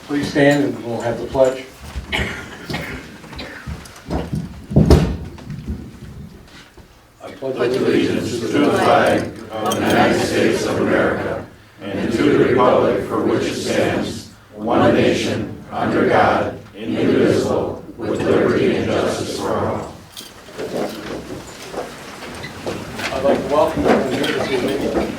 Please stand and we'll have the pledge. I pledge allegiance to the flag of the United States of America and to the republic for which it stands, one nation, under God, indivisible, with liberty and justice for all. I'd like to welcome everyone here this evening.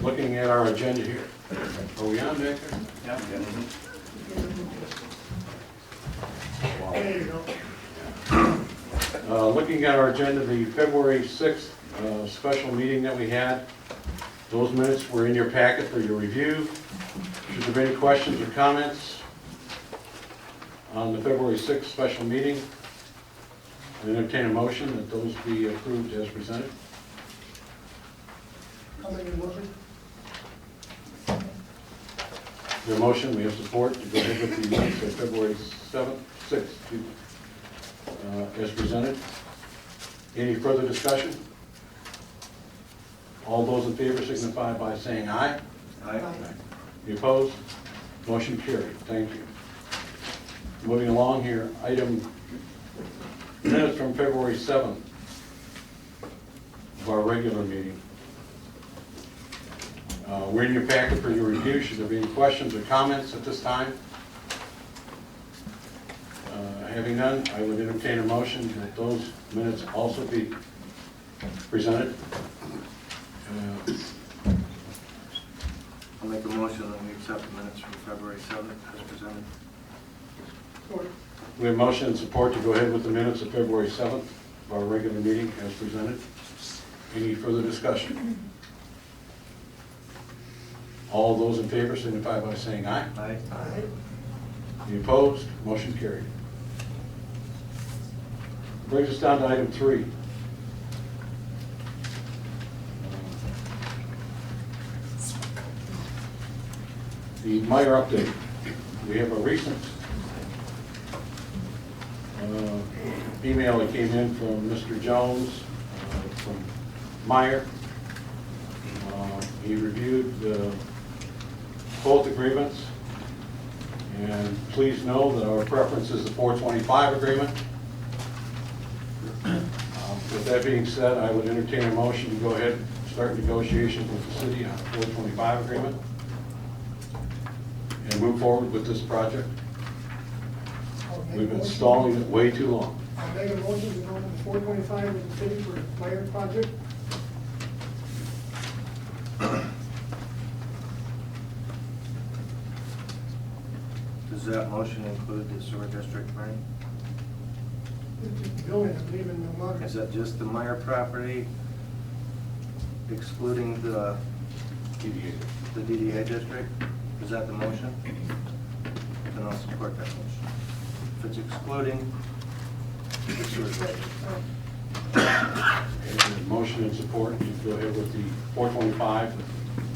Looking at our agenda here. Are we on back there? Yeah. Looking at our agenda, the February 6th special meeting that we had, those minutes were in your packet for your review. Should there be any questions or comments on the February 6th special meeting, I entertain a motion that those be approved as presented. I'll make a motion. The motion, we have support to go ahead with the minutes of February 6th, as presented. Any further discussion? All those in favor signify by saying aye. Aye. Any opposed? Motion carried. Thank you. Moving along here, item minutes from February 7th of our regular meeting. We're in your packet for your review. Should there be any questions or comments at this time? Having none, I would entertain a motion that those minutes also be presented. I'll make a motion that we accept the minutes from February 7th as presented. We have motion and support to go ahead with the minutes of February 7th of our regular meeting as presented. Any further discussion? All those in favor signify by saying aye. Aye. Aye. Any opposed? Motion carried. Brings us down to item 3. The Meijer update. We have a recent email that came in from Mr. Jones from Meijer. He reviewed both agreements, and please know that our preference is the 425 agreement. With that being said, I would entertain a motion to go ahead and start negotiations with the city on a 425 agreement and move forward with this project. We've been stalling it way too long. I'll make a motion to go to 425 with the city for the Meijer project. Does that motion include the sewer district drain? It's just the building, I believe in the water. Is that just the Meijer property excluding the DDA district? Is that the motion? Then I'll support that motion. If it's excluding the sewer district. And motion and support to go ahead with the 425 with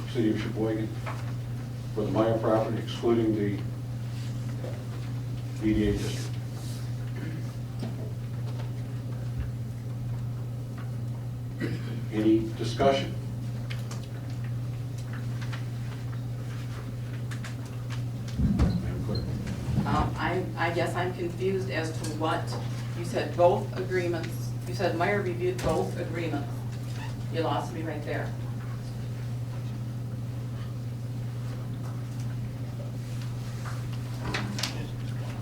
the city of Sheboygan for the Meijer property excluding the DDA district. Any discussion? Madam Clerk. I guess I'm confused as to what, you said both agreements, you said Meijer reviewed both agreements. You lost me right there.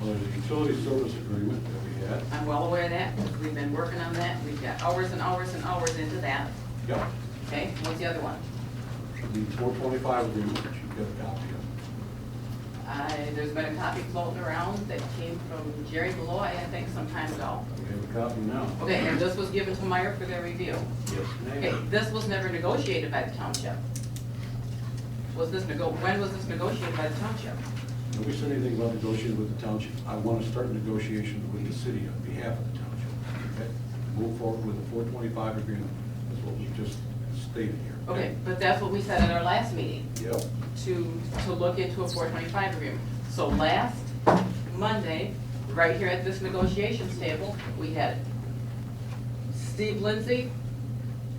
Well, there's a utility service agreement that we had. I'm well aware of that, because we've been working on that, we've got hours and hours and hours into that. Yeah. Okay, what's the other one? The 425 agreement, which you've got a copy of. There's been a copy floating around that came from Jerry Malloy, I think, some time ago. We have a copy now. Okay, and this was given to Meijer for their review. Yes, Okay, ma'am. this was never negotiated by the township. When was this negotiated by the township? Nobody said anything about negotiating with the township. I want to start negotiations with the city on behalf of the township. Okay? Move forward with the 425 agreement. That's what we just stated here. Okay, but that's what we said at our last meeting, Yep. to look into a 425 agreement. So last Monday, right here at this negotiations table, we had Steve Lindsay,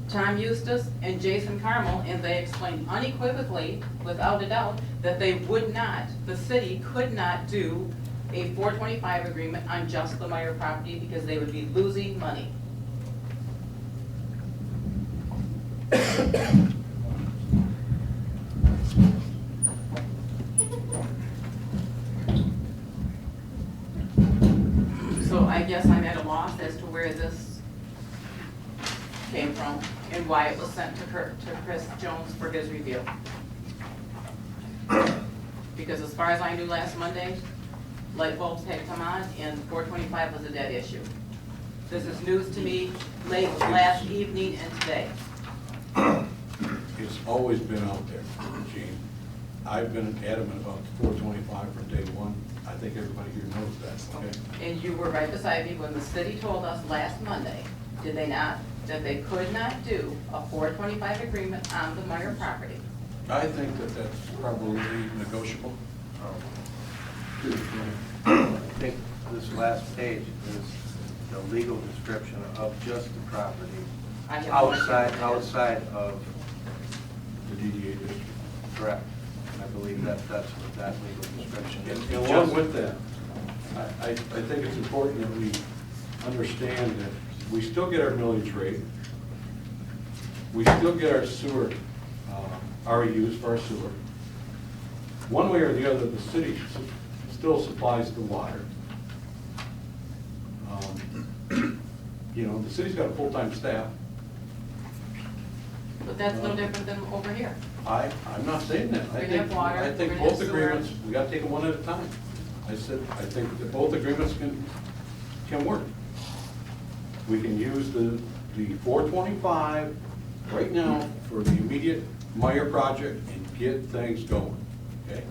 Tom Eustace, and Jason Carmel, and they explained unequivocally, without a doubt, that they would not, the city could not do a 425 agreement on just the Meijer property because they would be losing money. So I guess I'm at a loss as to where this came from and why it was sent to Chris Jones for his review. Because as far as I knew last Monday, light bulbs had come on and 425 was a dead issue. This is news to me late last evening and today. It's always been out there, Gene. I've been adamant about the 425 from day one. I think everybody here knows that, okay? And you were right beside me when the city told us last Monday, did they not, that they could not do a 425 agreement on the Meijer property. I think that that's probably negotiable. I think this last page is the legal description of just the property I have no idea. outside of, The DDA district. correct. I believe that's what that legal description is. And along with that, I think it's important that we understand that we still get our millage rate. We still get our sewer, REUs for our sewer. One way or the other, the city still supplies the water. You know, the city's got a full-time staff. But that's no different than over here. I'm not saying that. We're gonna have water, I think we're gonna both have sewer. agreements, we gotta take them one at a time. I said, I think that both agreements can work. We can use the 425 right now for the immediate Meijer project and get things going, okay?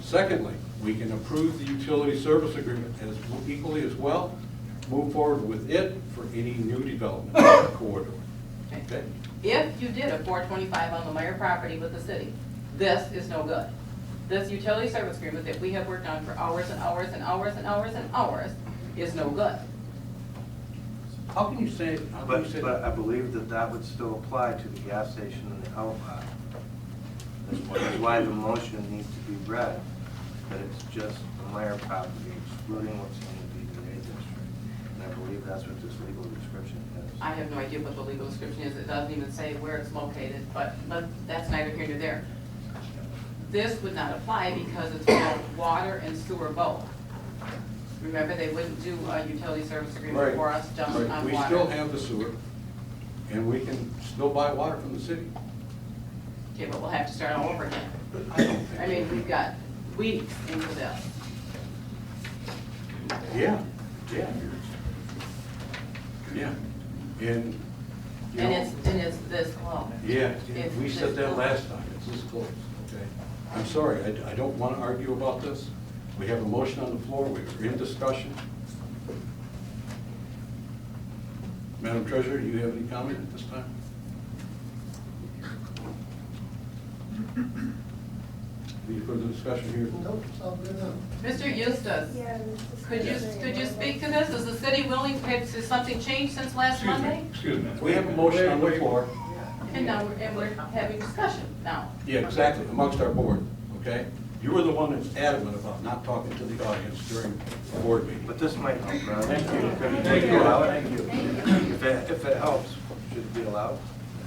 Secondly, we can approve the utility service agreement as equally as well, move forward with it for any new development in the corridor, okay? If you did a 425 on the Meijer property with the city, this is no good. This utility service agreement that we have worked on for hours and hours and hours and hours and hours is no good. How can you say, how can you say But I that? believe that that would still apply to the gas station and the outlet. That's why the motion needs to be read, that it's just the Meijer property excluding what's in the DDA district. And I believe that's what this legal description is. I have no idea what the legal description is. It doesn't even say where it's located, but that's neither here nor there. This would not apply because it's both water and sewer both. Remember, they wouldn't do a utility service agreement Right. for us just Right. on We water. still have the sewer, and we can still buy water from the city. Okay, but we'll have to start all over again. I don't think I mean, we've got weeks into this. Yeah, yeah. Yeah, and, you know. And it's this close. Yeah, It's we said this that close. last time, it's this close, okay? I'm sorry, I don't want to argue about this. We have a motion on the floor, we're in discussion. Madam Treasurer, do you have any comment at this time? Any further discussion here? Nope, it's all good now. Mr. Eustace, Yeah, could you speak to this? Is the city willing, has something changed since last Monday? Excuse me. We have a motion on the floor. And now, we're having discussion now. Yeah, exactly, amongst our board, okay? You were the one that's adamant about not talking to the audience during the board meeting. But this might help, Ron. Thank you. Thank you. Thank you. If it helps, should it be allowed?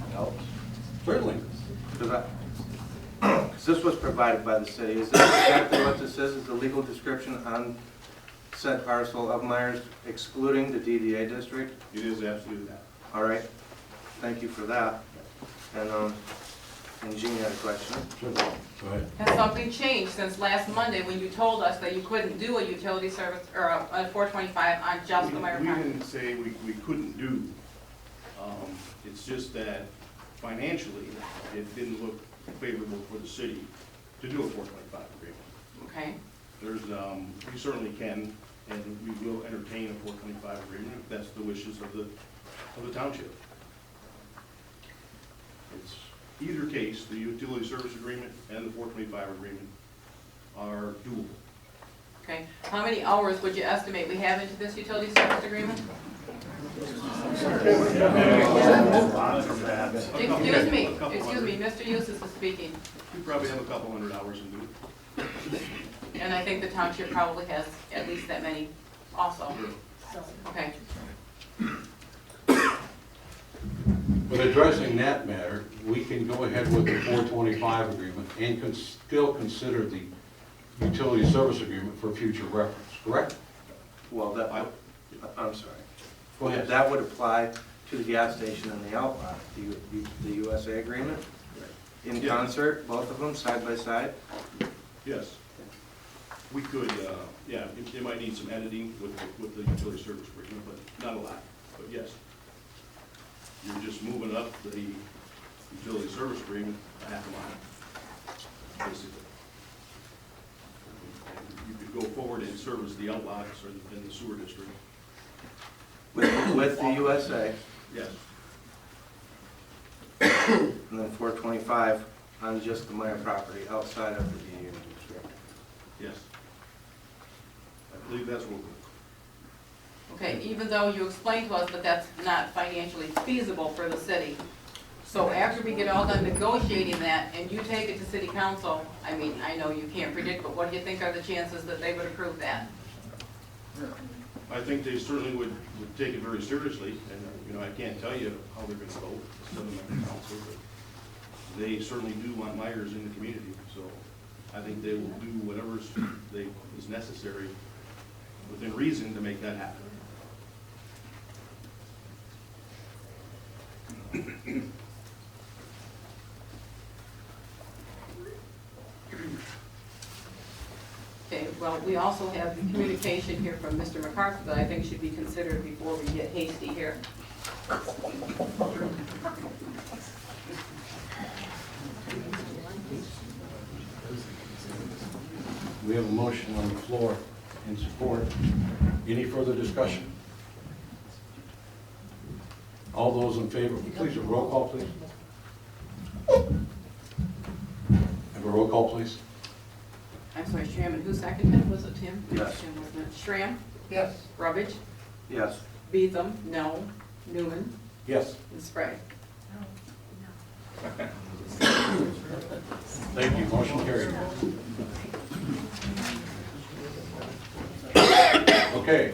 It helps. Certainly. Because this was provided by the city. Is this exactly what this is? Is the legal description on said parcel of Meijer's excluding the DDA district? It is absolutely that. All right. Thank you for that. And Jean had a question. Sure. Go ahead. Has something changed since last Monday when you told us that you couldn't do a utility service, or a 425 on just the Meijer We property? didn't say we couldn't do. It's just that financially, it didn't look favorable for the city to do a 425 agreement. Okay, There's, we certainly can, and we will entertain a 425 agreement if that's the wishes of the township. It's either case, the utility service agreement and the 425 agreement are doable. Okay, how many hours would you estimate we have into this utility service agreement? Excuse me, Mr. Eustace is speaking, We probably have a couple hundred hours into it. and I think the township probably has at least that many also. Okay, But addressing that matter, we can go ahead with the 425 agreement and can still consider the utility service agreement for future reference, correct? Well, I'm sorry. Go ahead. That would apply to the gas station and the outlet, the USA agreement? In Yeah. concert, both of them, side by side? Yes. We could, yeah, it might need some editing with the utility service agreement, but not a lot, but yes. You're just moving up the utility service agreement a half a mile, basically. You could go forward and service the outlots or in the sewer district. With the USA, Yes. and then 425 on just the Meijer property outside of the DU district. Yes. I believe that's what okay, even though you explained to us that that's not financially feasible for the city. So after we get all done negotiating that and you take it to city council, I mean, I know you can't predict, but what do you think are the chances that they would approve that? I think they certainly would take it very seriously, and, I can't tell you how they're gonna vote, it's on the council, but they certainly do want Meijers in the community, so I think they will do whatever is necessary within reason to make that happen. Okay, well, we also have communication here from Mr. McCarthy that I think should be considered before we get hasty here. We have a motion on the floor in support. Any further discussion? All those in favor, please, a roll call, please. Have a roll call, please. I'm sorry, Schramm, and who seconded? Was it Tim? Yes. Tim, wasn't it? Schramm? Yes. Rubbage? Yes. Beetham? No. Newman? Yes. And Sprague? Thank you, motion carried. Okay.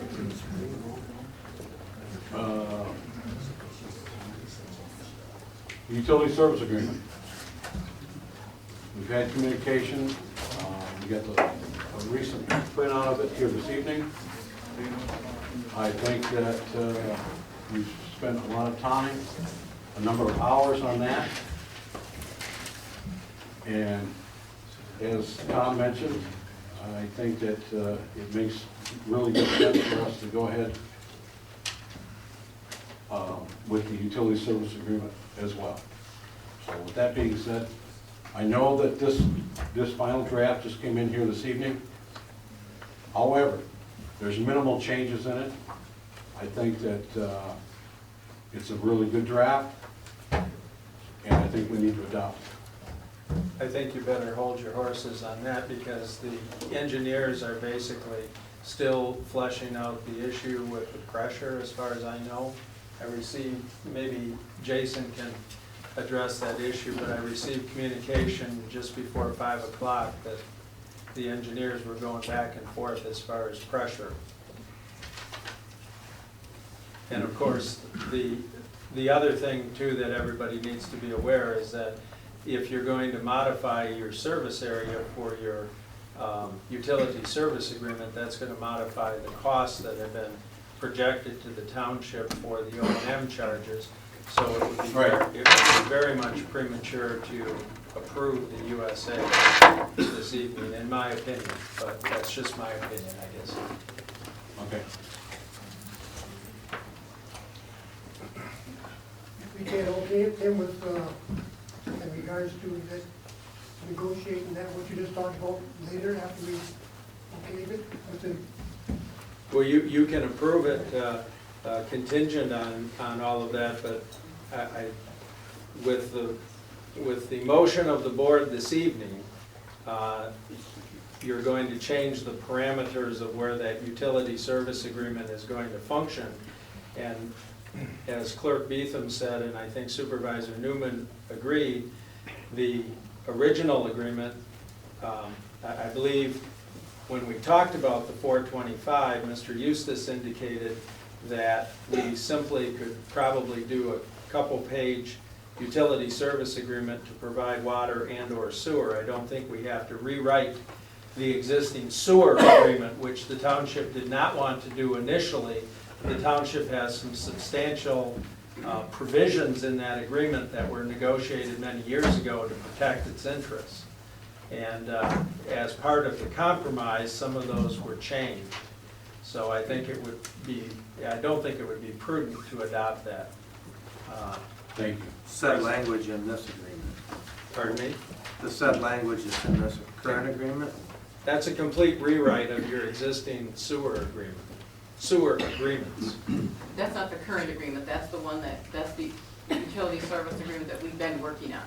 Utility service agreement. We've had communication, we got a recent print out of it here this evening. I think that we've spent a lot of time, a number of hours on that. And as Tom mentioned, I think that it makes really good sense for us to go ahead with the utility service agreement as well. So with that being said, I know that this final draft just came in here this evening. However, there's minimal changes in it. I think that it's a really good draft, and I think we need to adopt it. I think you better hold your horses on that because the engineers are basically still fleshing out the issue with the pressure as far as I know. I received, maybe Jason can address that issue, but I received communication just before 5 o'clock that the engineers were going back and forth as far as pressure. And of course, the other thing too that everybody needs to be aware is that if you're going to modify your service area for your utility service agreement, that's going to modify the costs that have been projected to the township for the O&M charges. So it would be very much premature to approve the USA this evening, in my opinion, but that's just my opinion, I guess. Okay. We can okay him with, in regards to that, negotiating that, what you just talked about later after we okayed it with the. Well, you can approve it contingent on all of that, but with the motion of the board this evening, you're going to change the parameters of where that utility service agreement is going to function. And as Clerk Beetham said, and I think Supervisor Newman agreed, the original agreement, I believe when we talked about the 425, Mr. Eustace indicated that we simply could probably do a couple-page utility service agreement to provide water and/or sewer. I don't think we have to rewrite the existing sewer agreement, which the township did not want to do initially. The township has some substantial provisions in that agreement that were negotiated many years ago to protect its interests. And as part of the compromise, some of those were changed. So I think it would be, I don't think it would be prudent to adopt that. Thank you. Said language in this agreement. Pardon me? The said language is in this current agreement? That's a complete rewrite of your existing sewer agreement, sewer agreements. That's not the current agreement, that's the one that's the utility service agreement that we've been working on,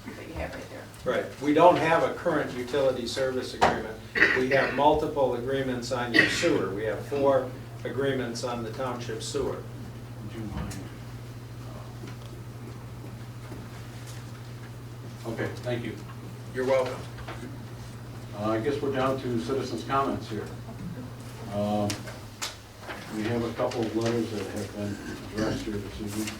that you have right there. Right. We don't have a current utility service agreement. We have multiple agreements on your sewer. We have 4 agreements on the township sewer. Would you mind? Okay, thank you. You're welcome. I guess we're down to citizens' comments here. We have a couple of letters that have been addressed here this evening.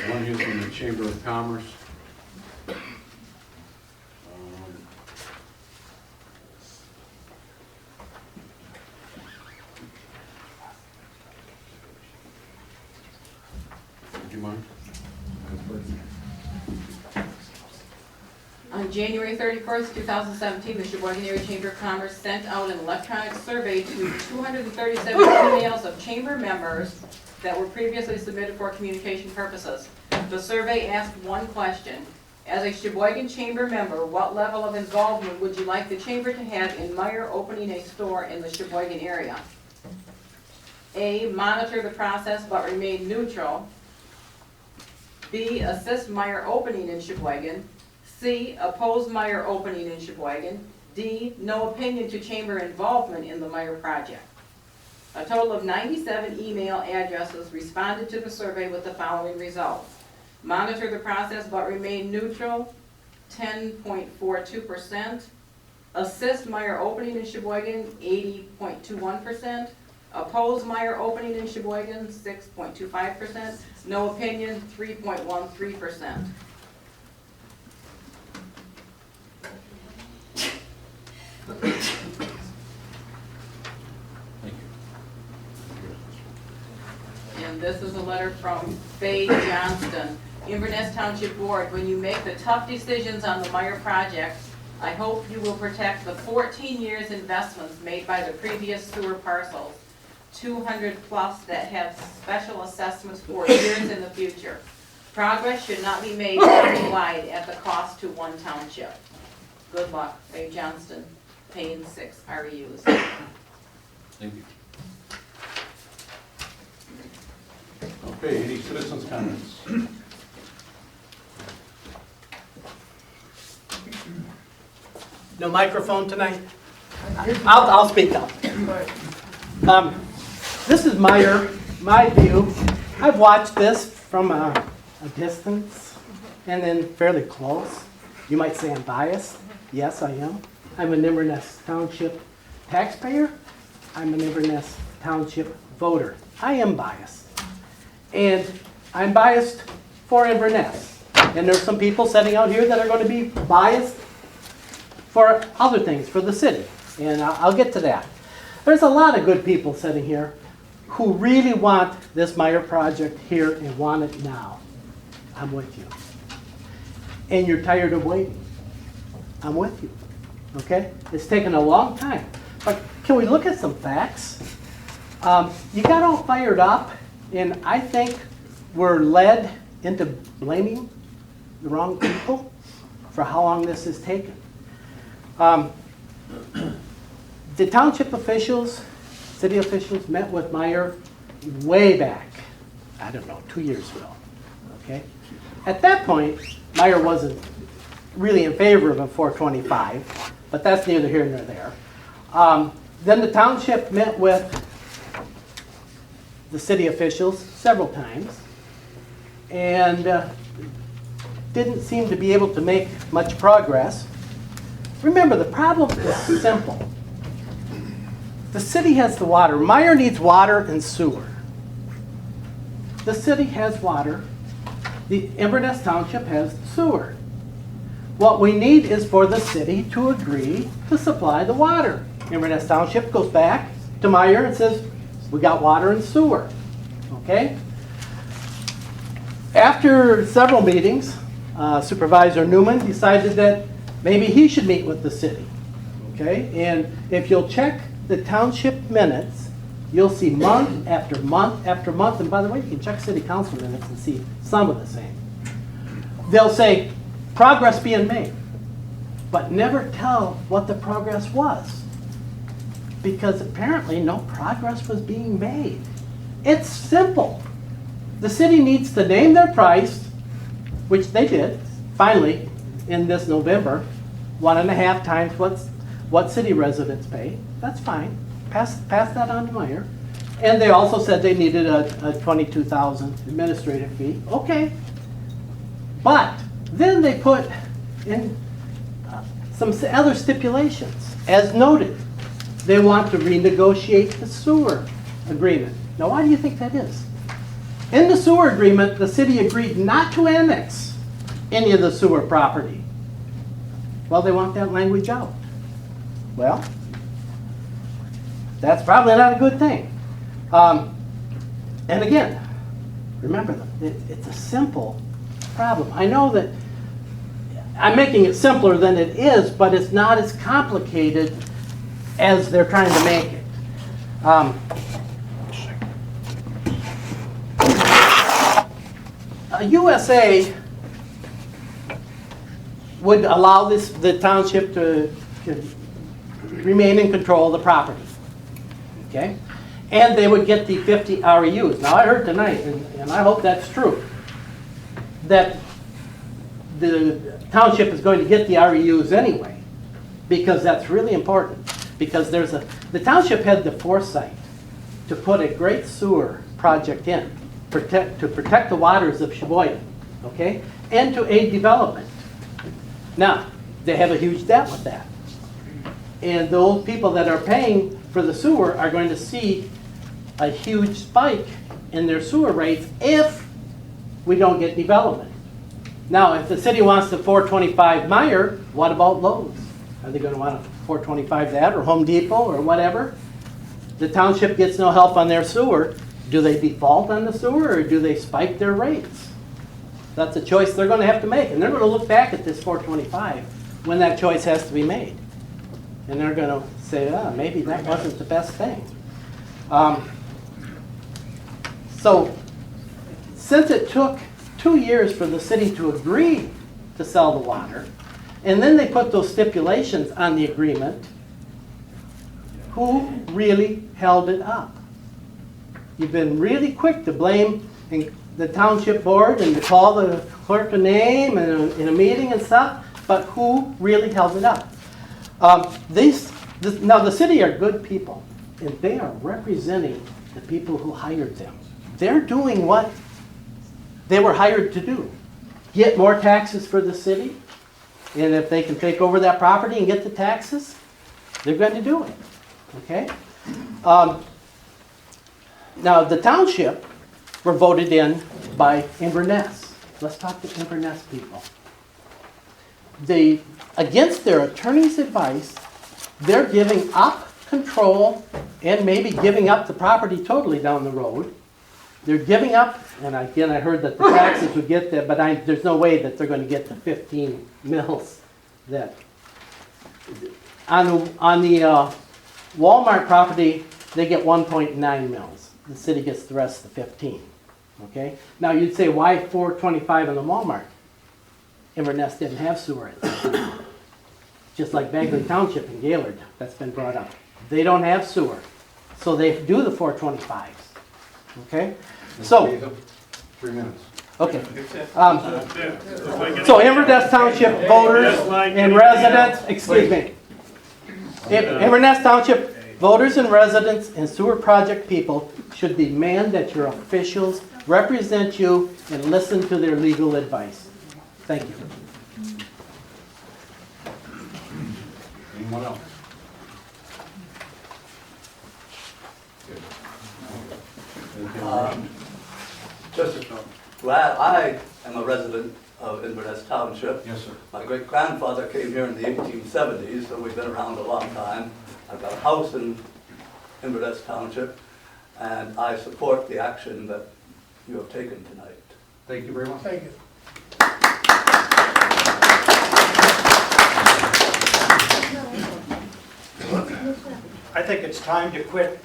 One here from the Chamber of Commerce. Would you mind? On January 31st, 2017, the Sheboygan Area Chamber of Commerce sent out an electronic survey to 237 emails of chamber members that were previously submitted for communication purposes. The survey asked one question: as a Sheboygan Chamber member, what level of involvement would you like the chamber to have in Meijer opening a store in the Sheboygan area? A, monitor the process but remain neutral. B, assist Meijer opening in Sheboygan. C, oppose Meijer opening in Sheboygan. D, no opinion to chamber involvement in the Meijer project. A total of 97 email addresses responded to the survey with the following results: monitor the process but remain neutral, 10.42%. Assist Meijer opening in Sheboygan, 80.21%. Oppose Meijer opening in Sheboygan, 6.25%. No opinion, 3.13%. Thank you. And this is a letter from Faye Johnston. Inverness Township Board, when you make the tough decisions on the Meijer project, I hope you will protect the 14 years investments made by the previous sewer parcels, 200 plus that have special assessments for years in the future. Progress should not be made countywide at the cost to one township. Good luck, Faye Johnston, Payne 6 REUs. Thank you. Okay, any citizens' comments? No microphone tonight? I'll speak up. This is my view. I've watched this from a distance and then fairly close. You might say I'm biased. Yes, I am. I'm an Inverness Township taxpayer. I'm an Inverness Township voter. I am biased. And I'm biased for Inverness. And there's some people sitting out here that are going to be biased for other things, for the city. And I'll get to that. There's a lot of good people sitting here who really want this Meijer project here and want it now. I'm with you. And you're tired of waiting. I'm with you. Okay? It's taken a long time. But can we look at some facts? You got all fired up, and I think we're led into blaming the wrong people for how long this has taken. The township officials, city officials met with Meijer way back, I don't know, 2 years ago, okay? At that point, Meijer wasn't really in favor of a 425, but that's neither here nor there. Then the township met with the city officials several times and didn't seem to be able to make much progress. Remember, the problem is simple. The city has the water. Meijer needs water and sewer. The city has water. The Inverness Township has sewer. What we need is for the city to agree to supply the water. Inverness Township goes back to Meijer and says, we got water and sewer. Okay? After several meetings, Supervisor Newman decided that maybe he should meet with the city. Okay? And if you'll check the township minutes, you'll see month after month after month. And by the way, you can check city council minutes and see some of the same. They'll say, progress being made, but never tell what the progress was. Because apparently no progress was being made. It's simple. The city needs to name their price, which they did, finally, in this November, 1.5 times what city residents pay. That's fine. Pass that on to Meijer. And they also said they needed a $22,000 administrative fee. Okay. But then they put in some other stipulations. As noted, they want to renegotiate the sewer agreement. Now, why do you think that is? In the sewer agreement, the city agreed not to annex any of the sewer property. Well, they want that language out. Well, that's probably not a good thing. And again, remember, it's a simple problem. I know that I'm making it simpler than it is, but it's not as complicated as they're trying to make it. USA would allow the township to remain in control of the property. Okay? And they would get the 50 REUs. Now I heard tonight, and I hope that's true, that the township is going to get the REUs anyway, because that's really important. Because the township had the foresight to put a great sewer project in, to protect the waters of Cheboygan, okay, and to aid development. Now, they have a huge debt with that. And those people that are paying for the sewer are going to see a huge spike in their sewer rates if we don't get development. Now, if the city wants the 425 Meijer, what about Lowe's? Are they going to want a 425 that, or Home Depot, or whatever? The township gets no help on their sewer. Do they default on the sewer, or do they spike their rates? That's a choice they're going to have to make. And they're going to look back at this 425 when that choice has to be made. And they're going to say, maybe that wasn't the best thing. So, since it took 2 years for the city to agree to sell the water, and then they put those stipulations on the agreement, who really held it up? You've been really quick to blame the township board and to call the clerk a name and in a meeting and stuff, but who really held it up? Now the city are good people, and they are representing the people who hired them. They're doing what they were hired to do. Get more taxes for the city, and if they can take over that property and get the taxes, they're going to do it. Okay? Now the township were voted in by Inverness. Let's talk to Inverness people. Against their attorney's advice, they're giving up control and maybe giving up the property totally down the road. They're giving up, and again I heard that the taxes would get there, but there's no way that they're going to get the 15 mills that. On the Walmart property, they get 1.9 mills. The city gets the rest of the 15. Okay? Now you'd say, why 425 in the Walmart? Inverness didn't have sewer at that time. Just like Bagley Township in Gaylord, that's been brought up. They don't have sewer, so they do the 425s. Okay? So, 3 minutes. okay. So Inverness Township voters and residents, excuse me. Inverness Township voters and residents and sewer project people should demand that your officials represent you and listen to their legal advice. Thank you. Anyone else? Well, I am a resident of Inverness Township. Yes, sir. My great-grandfather came here in the 1870s, so we've been around a long time. I've got a house in Inverness Township, and I support the action that you have taken tonight. Thank you very much. Thank you. I think it's time to quit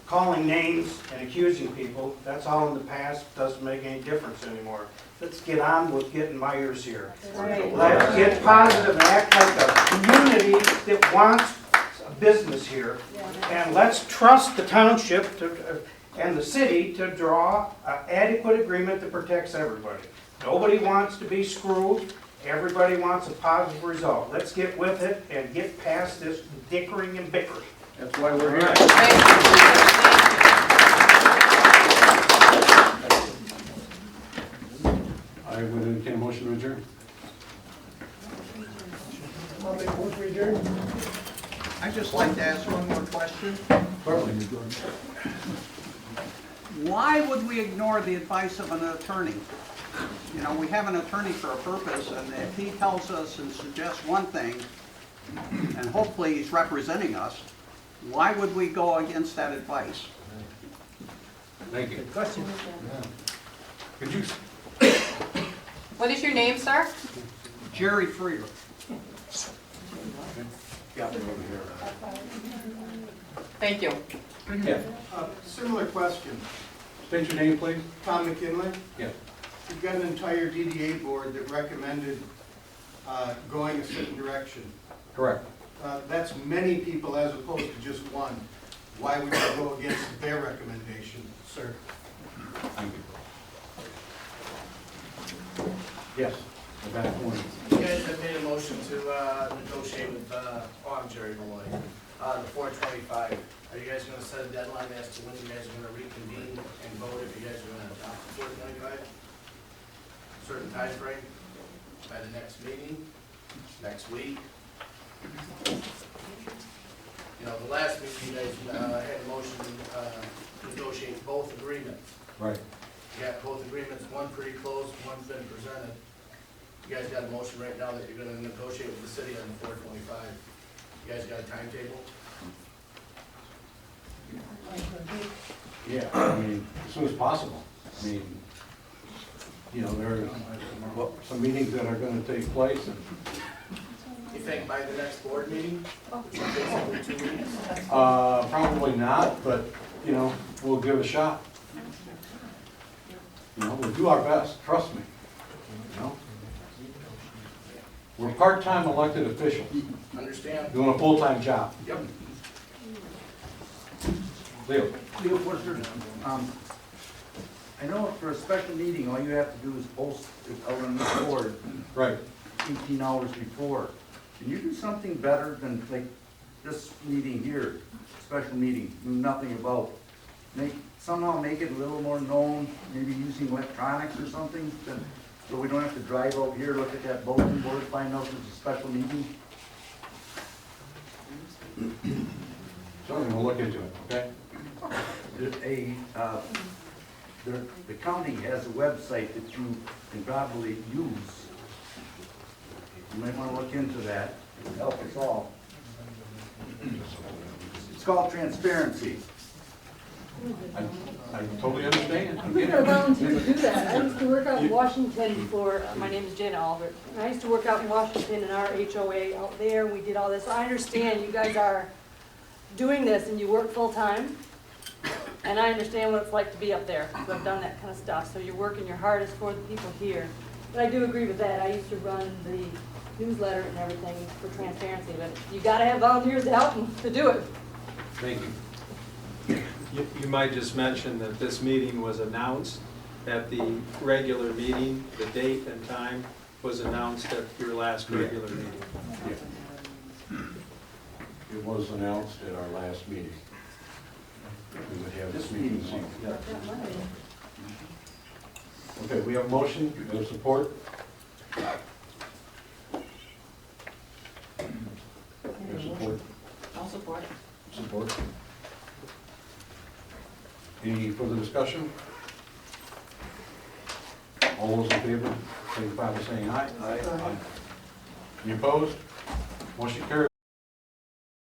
calling names and accusing people. That's all in the past, doesn't make any difference anymore. Let's get on with getting Meijers here. Let's get positive and act like a community that wants a business here. And let's trust the township and the city to draw an adequate agreement that protects everybody. Nobody wants to be screwed. Everybody wants a positive result. Let's get with it and get past this dickering and bickering. That's why we're here. I would entertain a motion to adjourn. I'll make a motion to adjourn. I'd just like to ask one more question. Why would we ignore the advice of an attorney? You know, we have an attorney for a purpose, and if he tells us and suggests one thing, and hopefully he's representing us, why would we go against that advice? Thank you. Good question. Could you, What is your name, sir? Jerry Freer. Thank you. yeah, Similar question. state your name, please? Tom McKinley, Yes. you've got an entire DDA board that recommended going a certain direction. Correct. That's many people as opposed to just one. Why would you go against their recommendation, sir? Thank you. Yes, the back one. You guys have made a motion to negotiate with, I'm Jerry Malloy, the 425. Are you guys gonna set a deadline as to when you guys are gonna reconvene and vote if you guys are gonna adopt the 425? Certain time frame by the next meeting, next week? You know, the last meeting, you guys had a motion to negotiate both agreements. Right. You got both agreements, one pretty close, one's been presented. You guys got a motion right now that you're gonna negotiate with the city on the 425. You guys got a timetable? Yeah, I mean, as soon as possible. I mean, you know, there are some meetings that are gonna take place, and, You think by the next board meeting? Basically 2 weeks? probably not, but, you know, we'll give it a shot. You know, we'll do our best, trust me, you know? We're part-time elected officials, Understand? doing a full-time job. Yep. Leo? Leo Forster, I know for a special meeting, all you have to do is post it out on the board Right. 18 hours before. Can you do something better than like this meeting here, special meeting, do nothing about? Somehow make it a little more known, maybe using electronics or something, so we don't have to drive out here, look at that bulletin board, find out there's a special meeting. Certainly, we'll look into it, okay? The county has a website that you can probably use. You might want to look into that, it would help us all. It's called transparency. I totally understand. I'm gonna volunteer to do that. I used to work out in Washington before, my name is Jenna Albert. I used to work out in Washington in our HOA out there, we did all this. I understand you guys are doing this and you work full-time. And I understand what it's like to be up there, because I've done that kind of stuff. So you're working your hardest for the people here. But I do agree with that. I used to run the newsletter and everything for transparency, but you gotta have volunteers to help them to do it. Thank you. You might just mention that this meeting was announced at the regular meeting. The date and time was announced at your last regular meeting. It was announced at our last meeting. We would have this meeting. Okay, we have a motion, we have support. We have support. I'll support. Support. Any further discussion? All those in favor, signify by saying aye. Aye. Any opposed? Motion carries.